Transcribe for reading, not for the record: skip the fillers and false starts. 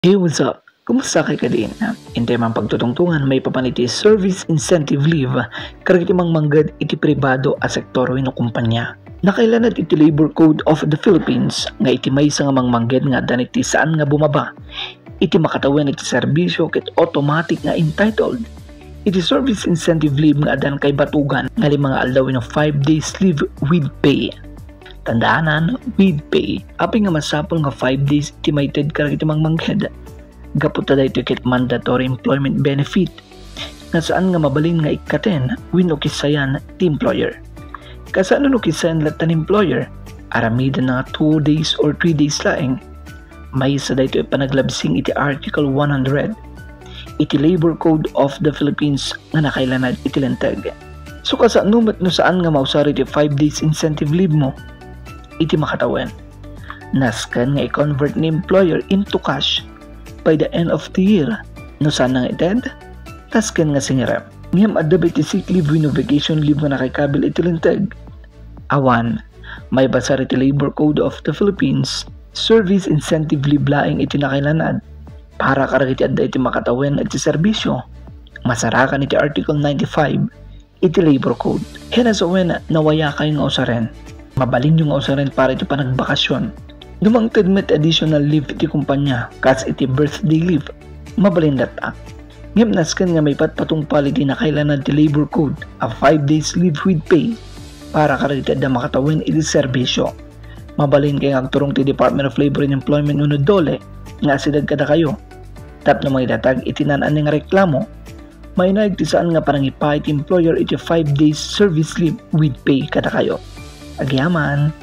Hey, what's up? Kumusta kay kadin? In temang pagtutungtungan may papaniti service incentive leave karagiti mang manggad iti pribado a sektor wenno kumpanya. Nakailanad iti Labor Code of the Philippines nga iti maysa nga mangmanggad nga daniti saan nga bumaba. Iti makatawen iti serbisyo ket automatic nga entitled. Iti service incentive leave nga adan kay batugan nga mga aldaw wenno 5 days leave with pay. Tandaanan, with pay, apay nga masapol nga 5 days estimated karagiti mangmanggad. Gaputa da ito kit mandatory employment benefit nga saan nga mabalin nga ikaten wenno kisayan ti employer. Kasano no kisayan latan employer, aramida na 2 days or 3 days laeng. May isa da ito panaglabsing iti Article 100 iti Labor Code of the Philippines nga nakailanad iti lenteg. So kasano no saan nga mausar iti 5 days incentive leave mo? Iti makatawen. Naskan nga i-convert ni employer into cash by the end of the year. No saan nga ited? Naskan nga singirap. Ngayam adda iti sick leave wenno vacation leave nga nakikabil iti linteg. Awan, may basar iti Labor Code of the Philippines, service incentive leave laing iti nakailanad para karagiti adda iti makatawen iti serbisyo. Masarakan iti Article 95 iti Labor Code. Kaya nasawen nawaya kayo nga usaren. Mabalin yung usarin para ito panagbakasyon. Dumangtid met additional leave iti kumpanya, kas iti birthday leave, mabalin data. Ngayon naskan nga may patpatungpal iti na kailangan ti Labor Code, a 5 days leave with pay, para karagiti adda makatawin iti serbisyo. Mabalin kay agturong ti Department of Labor and Employment uno dole, nga sidag kada kayo. Tap na mga datag iti nanan nga reklamo, may naig ti saan nga parang ipa iti employer iti 5 days service leave with pay kada kayo. Agyaman.